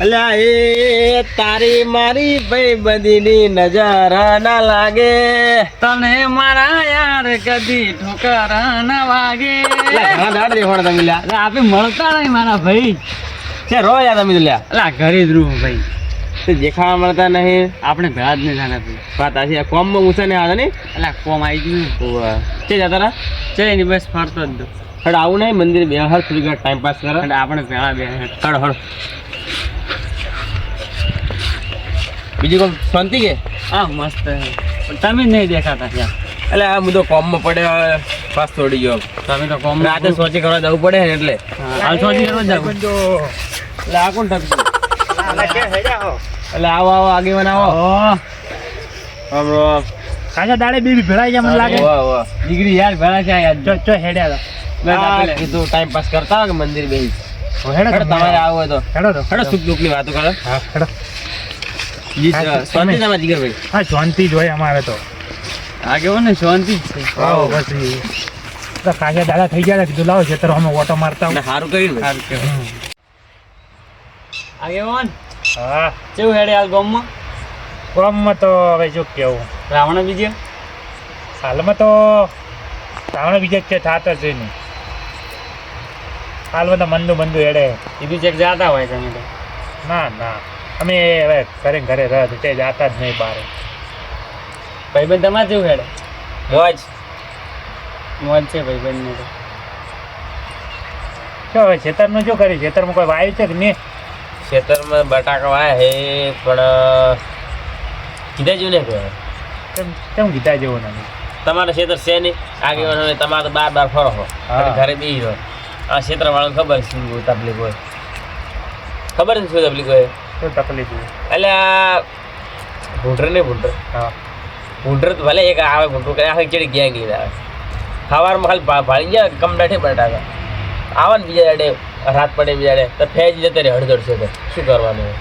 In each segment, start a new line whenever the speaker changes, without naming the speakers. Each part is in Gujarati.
અલ્યા એ તારી મારી ભાઈ બધીની નજર ના લાગે,
તને મારા યાર કદી ઠોકર ના વાગે.
ઘણા દાડ દેખોડ તમે લ્યા.
એટલે આપે મળતા નહીં મારા ભાઈ.
છે રો યાર તમે લ્યા.
એટલે ઘરે જ રૂ ભાઈ.
તે દેખાવા મળતા નહીં.
આપણે ભેળા જ નહીં થાના ભાઈ.
વાત આશી કોમ માં ઊંચા ને આવે ને.
એટલે કોમ આવી ગયું.
તે જતા રા
ચલે ને બસ ફરતો જ દો.
હડ આવું નહીં મંદિર બે હર થોડી ઘણા ટાઈમ પાસ કરે.
એટલે આપણે ભેળા બે
હડ હડ બીજું કોમ શાંતિ કે?
હા મસ્ત છે. પણ તમે જ નહીં દેખાતા ત્યાં.
એટલે આ બધો કોમમાં પડે પાસ થોડી ગયો.
તમે તો કોમ
રાતે સોચી કરવા જવું પડે ને એટલે
હાલ સોચી કરવા જાવ.
એટલે આ કોણ ઠગતું? એટલે આવો આવો આગેવાન આવો. આમ રો
કાજા દાડે બેબી ભેળાઈ જાય મને લાગે.
વાહ વાહ
દીકરી યાર ભેળા છે યાર.
ચો હેડ્યા
આ કીધું ટાઈમ પાસ કરતા હોય કે મંદિર બેસી.
હેડો
હેડો તમારે આવું હોય તો
હેડો તો
હેડો સુખ દુઃખની વાતો કરો.
હા હેડો.
શાંતિ તમારા જીગરભાઈ.
હા શાંતિ જ હોય અમારે તો.
આગેવો ને શાંતિ જ છે.
આવો પછી તો કાજા દાડા થઈ ગયા કીધું લાવો ખેતર અમે ઓટો મારતા
અને સારું કર્યું ને.
આગેવાન
હા
કેવું હેડે હાલ ગામમાં?
ગામમાં તો હવે શું કેવું,
રાવણ બીજે
હાલમાં તો રાવણ બીજે છે થાત જ નહીં. હાલમાં તો મંદુ બંધુ હેડે.
એ બી ચેક જાતા હોય તમે તો.
ના ના અમે હવે ઘરે ને ઘરે રહે તે જાતા જ નહીં બહાર.
ભાઈબંધ તમારે કેવું હેડે?
મોજ
મોજ છે ભાઈબંધને તો.
શું હવે ખેતરનું શું કર્યું? ખેતરમાં કોઈ વાયુ છે કે નહીં?
ખેતરમાં બટાકા વાયા હે પણ કીધા જેવું નહીં કહેવાય.
કેમ કેમ ગીતા જેવું નથી?
તમારે ખેતર છે નહીં આગેવાન હોય તમારે તો બાર બાર ફરો હો
હા.
ઘરે બેસી રહો. આ ક્ષેત્ર વાળાને ખબર છે શું તકલીફ હોય. ખબર ને શું તકલીફ હોય?
શું તકલીફ હોય?
એટલે આ ભૂંટર નહીં ભૂંટર
હા
ભૂંટર તો ભલે એક આવે ભૂંટર કરે આખી ચડી ગેંગ લઈને આવે. સવારમાં ખાલી ભાળી જાય કમ બેઠે બટાકા આવે ને બીજા દાડે રાત પડે બીજા દાડે તો ફેજ જતા રહે હળદર છે તો શું કરવાનું?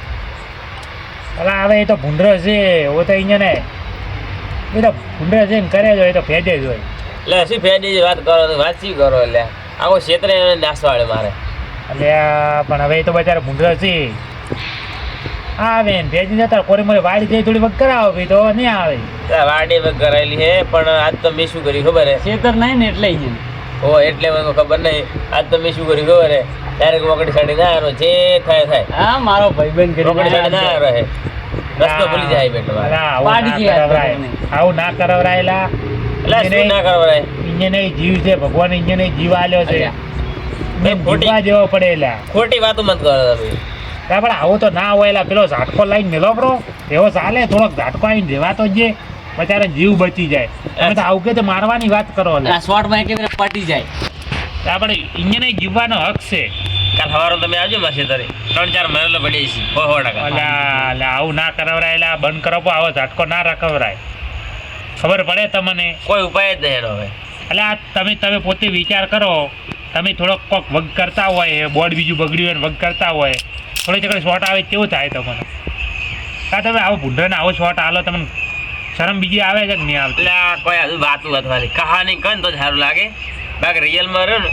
અલા હવે એ તો ભૂંડરો છે એવો તો અહીંયા ને એ તો ભૂંડરો છે ને કરે જ હોય તો ફેજે જ હોય.
એટલે શું ફેજ વાત કરો વાત શું કરો? એટલે આવો ક્ષેત્ર નાસવાડે મારે.
એટલે પણ હવે એ તો બચારા ભૂંડરો છે આવે ને ભેજી જતા કોરી મોરી વાડી જઈ થોડી વખત કરાવો ભાઈ તો નહીં આવે.
વાડી કરાયેલી છે પણ આજ તો મેં શું કર્યું ખબર હે?
ખેતર નહીં ને એટલે અહીંયા.
ઓ એટલે મને ખબર નહીં. આજ તો મેં શું કર્યું ખબર હે? ડાયરેક્ટ વકડી સાડી ના આવ્યો જે થાય થાય.
હા મારો ભાઈબંધ કરી
વકડી સાડી ના આવ્યો હે રસ્તો ભૂલી જાય બેટો.
અલા,
પાડી
આવું ના કરાવરાયેલા
એટલે શું ના કરવા
ઇન્જન જીવ છે ભગવાન ઇન્જન જીવ આલ્યો છે
ખોટી-
જીવવા જેવો પડેલા.
ખોટી વાતો મત કરો તમે.
પણ આવું તો ના હોય એલા પેલો ઝાટકો લાઈને મેલો બ્રો એવો ચાલે. થોડોક ઝાટકો આવીને રહેવા તો જે બચારા જીવ બચી જાય. તમે તો આવું કે મારવાની વાત કરો.
આ શોર્ટમાં કેવી રીતે પટી જાય.
આપણે ઇન્જન જીવવાનો હક છે.
કાલ સવારે તમે આવજો માસે તારે 3-4 મહિના પડી છે 100%.
અલા આવું ના કરાવરાયેલા બંધ કરો. આવો ઝાટકો ના રખવરાય. ખબર પડે તમને?
કોઈ ઉપાય જ નહીં એનો હવે.
એટલે આ તમે પોતે વિચાર કરો. તમે થોડોક કોક વગ કરતા હોય બોર્ડ બીજું બગડ્યું હોય વગ કરતા હોય થોડી ચકડી શોર્ટ આવે કેવું થાય તમને? હા તમે આવો ભૂંડરાને આવો શોર્ટ આલો તમને શરમ બીજી આવે છે કે નહીં આવતી?
એટલે આ કોઈ હજુ વાતું વાતવાની કહાની કહે ને તો જ સારું લાગે. બાકી રિયલમાં રહ્યો ને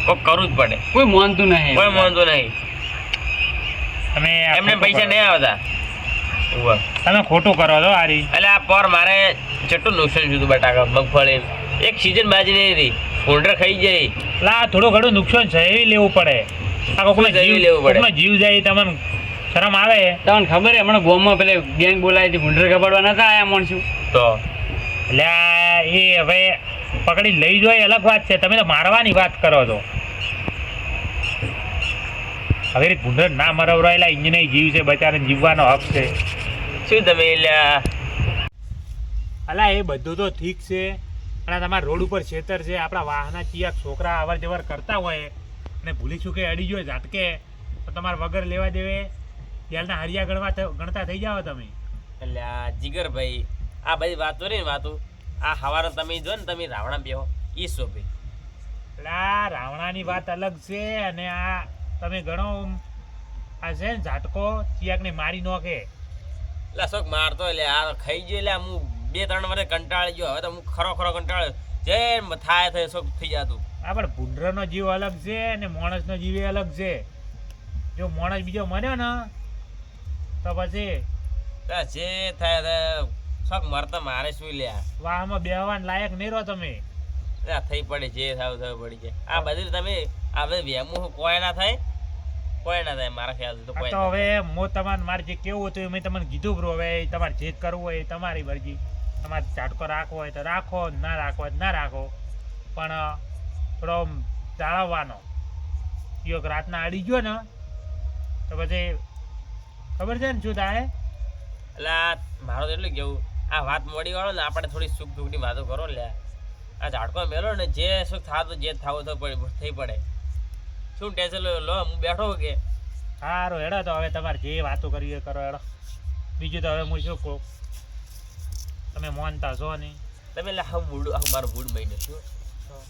કોક કરવું જ પડે.
કોઈ માનતું નહીં.
કોઈ માનતું નહીં.
તમે
એમને પૈસા નહીં આવતા. ઉવ્વ.
તમે ખોટું કરો છો આરી.
એટલે આ પર મારે કેટલું નુકસાન થયું હતું બટાકા મગફળી. એક સિઝન બાજી નહીં રહી ભૂંડર ખાઈ જાય.
લા થોડું ઘણું નુકસાન છે એવી લેવું પડે. આ કોકનો
એવી લેવું પડે.
કોકનો જીવ જાય તમને શરમ આવે?
તમને ખબર હે હમણાં ગોમમાં પેલે ગેંગ બોલાવી હતી ભૂંડર કપાડવા નતા આયા માણસું
તો
એટલે એ હવે પકડી લઈ જાય અલગ વાત છે. તમે તો મારવાની વાત કરો છો. હવે ભૂંડર ના મરવરાયેલા ઇન્જિન જીવ છે બચારાને જીવવાનો હક છે.
શું તમે એટલે
અલા એ બધું તો ઠીક છે પણ તમારા રોડ ઉપર ખેતર છે આપણા વાહના ચિયા છોકરા અવર જવર કરતા હોય અને ભૂલી ચૂકે અડી ગયો ઝાટકે તો તમારે વગર લેવા દેવે ત્યારના હરિયા ગણતા થઈ જાઓ તમે.
એટલે આ જીગરભાઈ આ બધી વાતો ને વાતો આ સવારે તમે જો ને તમે રાવણા બેહો એ શું ભાઈ?
એટલે આ રાવણાની વાત અલગ છે અને આ તમે ગણો આ છે ને ઝાટકો ચિયાકને મારી નોખે.
એટલે શોખ મારતો એટલે આ ખાઈ ગયો એટલે હું 2-3 વર્ષે કંટાળી ગયો. હવે તો હું ખરો કંટાળ્યો જેમ થાય શોખ થઈ જતું.
હા પણ ભૂંડરાનો જીવ અલગ છે અને માણસનો જીવ અલગ છે. જો માણસ બીજો મર્યો ને તો પછી
તો જે થાય તે શોખ મરતા મારે શું લ્યા
વાહમાં બેહવાન લાયક નહીં રહો તમે.
આ થઈ પડે જે થાવ થવું પડી જાય આ બધું તમે આ બધું વેમું કોઈ ના થાય મારા ખ્યાલથી તો
આ
કોઈ
તો
ના
હવે હું તમારે મારે જે કેવું હતું એ મેં તમને કીધું બ્રો. હવે તમારે જે કરવું હોય એ તમારી મરજી. તમારે ઝાટકો રાખવો હોય તો રાખો, ના રાખવો હોય તો ના રાખો, પણ થોડો જાળવવાનો. યોગ રાતના અડી ગયો ને તો પછી ખબર છે ને શું થાય.
એટલે આ મારો તો એટલું કેવું આ વાત મોડી વાળો ને આપણે થોડી સુખ દુઃખની વાતો કરો લે આ ઝાડકો મેલો ને જે સુખ થતું જે થવું તો થઈ પડે શું ટેન્શન લો હું બેઠો કે
સારું હેડો તો હવે તમારે જે વાતો કરવી એ કરો હેડો. બીજું તો હવે હું શું કહું, તમે માનતા છો નહીં.
તમે એટલે મારો મૂડ મહિને શું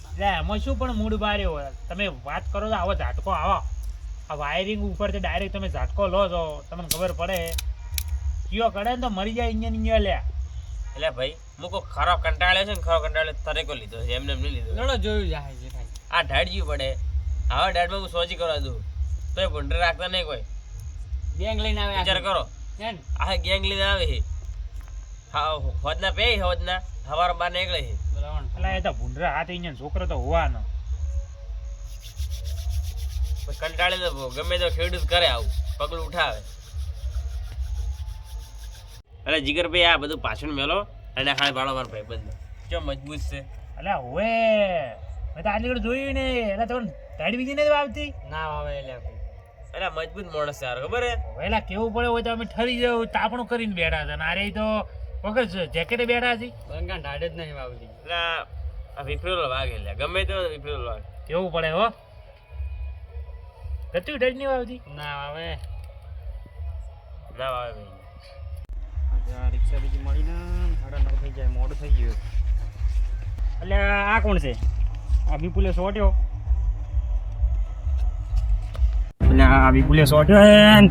એટલે એમાં શું પણ મૂડ બાર્યો હોય. તમે વાત કરો તો આવો ઝાટકો આવો આ વાયરિંગ ઉપરથી ડાયરેક્ટ તમે ઝાટકો લો છો તમને ખબર પડે કયો કડે ને તો મરી જાય ઇન્જિન લ્યા.
એટલે ભાઈ હું કોઈ ખરો કંટાળ્યો છે ને ખરો કંટાળ્યો તરેકો લીધો છે એમને એમ નહીં લીધો
લડો જોયું જાય છે ભાઈ.
આ ઢાળ જીવ પડે આવા ઢાળમાં હું સોચી કરવા દઉં તો એ ભૂંડરે રાખતા નહીં કોઈ
ગેંગ લઈને આવે
વિચાર કરો
હે ને?
આ ગેંગ લઈને આવે છે હા હોદના પે હોદના સવાર બાર નીકળે છે
બોલાવણ
એટલે એ તો ભૂંડરા હાથ ઇન્જિન છોકરો તો હોવાનો.
પણ કંટાળે તો ગમે તો ખેડૂત કરે આવું પગલું ઉઠાવે. અરે જીગરભાઈ આ બધું પાછળ મેલો અને ખાલી ભાડો મારો ભાઈ બંધ કેમ મજબૂત છે
એટલે હવે મેં તો આટલી ઘડી જોયું ને એટલે તમને ટાઈડ બીજી નથી આવતી.
ના આવે એટલે કોઈ.
અરે મજબૂત માણસ છે યાર ખબર હે
વહેલા કેવું પડે હોય તો અમે ઠરી જાવ તાપણું કરીને બેઠા હતા ને આરે તો વગર જેકેટે બેઠા હતી.
બંગા ઢાઢે જ નહીં વાવતી.
એટલે આ વિફરેલો વાગે લે ગમે તે વિફરેલો વાગે
કેવું પડે હો કતું ઠરી નહીં આવતી.
ના આવે.
ના આવે ભાઈ
આ રિક્ષા બીજી મળી ને 9:30 થઈ જાય, મોડું થઈ ગયું. એટલે આ કોણ છે? આ વિપુલે સોટ્યો. એટલે આ વિપુલે સોટ્યો હે ને.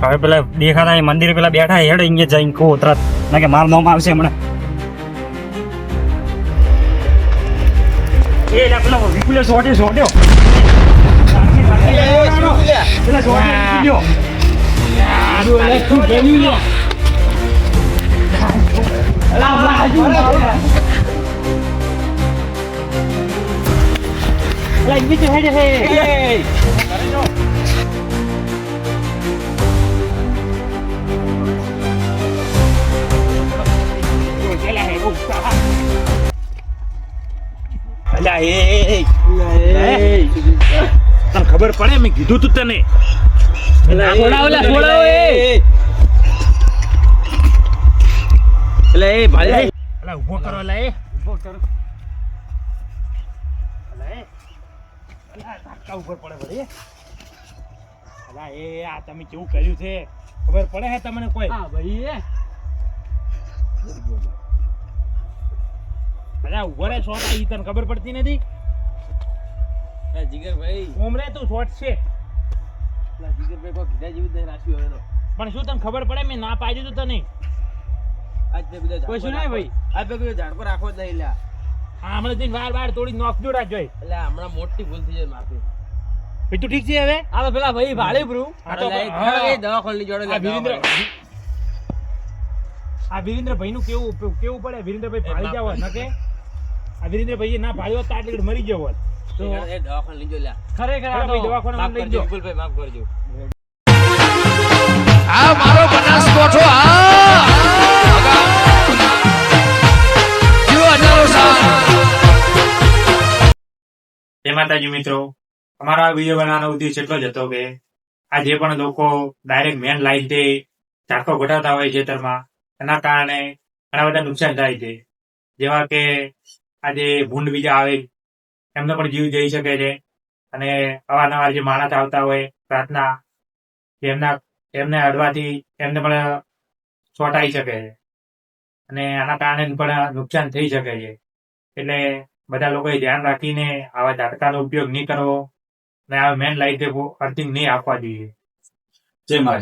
હવે પેલા દેખાતા એ મંદિરે પેલા બેઠા હેડ અહીંયા જઈને કહો તરત ના કે માર નામ આવશે હમણાં. એ લા પેલા વિપુલે સોટ્યો. પેલા સોટ્યો ગયો. તને ખબર પડે મેં કીધું તું તને.
એટલે એ ભાઈ
અલા ઊભો કરો લે ઊભો કરો. અલા ધક્કા ઉપર પડે વળી. અલા એ આ તમે કેવું કર્યું છે ખબર પડે હે તમને કોઈ? હા ભાઈ અલા ઉભો રે શોટ આવી તને ખબર પડતી નથી?
જીગરભાઈ
ઉમરે તું શોટ છે
જીગરભાઈ કોઈ કીધા જેવું જ નહીં રાખ્યું હવે તો
પણ શું તને ખબર પડે મેં ના પાડી દીધું તને.
આજ તે બધા
કોઈ શું નહીં ભાઈ
આજ તે કોઈ ઝાડ પર રાખવો જ નહીં લ્યા
હા હમણાં જઈને વાર તોડી નોખજો રાખજો.
એટલે હમણાં મોટી ભૂલ થઈ જાય મારથી
ભાઈ તું ઠીક છે હવે?
આ તો પેલા ભાઈ ભાડે બ્રુ.
આ તો
દવાખાની જોડે
આ વિરેન્દ્રભાઈ નું કેવું પડે વિરેન્દ્રભાઈ ભાળી જાવ ન કે આ વિરેન્દ્રભાઈ ના ભાળ્યો તો આટલી ઘડી મરી ગયો હોત તો
એ દવાખાને લઈ જો લ્યા
ખરેખર આ
ભાઈ
તો
દવાખાનામાં લઈ જાઓ.
વિપુલભાઈ માફ કરજો
આ મારો બનાસકોઠો
જય માતાજી મિત્રો, અમારો આ વિડીયો બનાવવાનો ઉદ્દેશ એટલો જ હતો કે આ જે પણ લોકો ડાયરેક્ટ મેન લાઈન થી ઝાટકો ઘટાડતા હોય ખેતરમાં એના કારણે ઘણા બધા નુકસાન થાય છે. જેવા કે આ જે ભૂંડ બીજા આવે એમનો પણ જીવ જઈ શકે છે અને અવારનવાર જે માણસ આવતા હોય રાતના એમને અડવાથી એમને પણ શોર્ટ આવી શકે છે અને આના કારણે પણ નુકસાન થઈ શકે છે. એટલે બધા લોકોએ ધ્યાન રાખીને આવા ઝાટકાનો ઉપયોગ નહીં કરવો અને આ મેન લાઈટે અર્થિંગ નહીં આપવા જોઈએ.
જય માતા.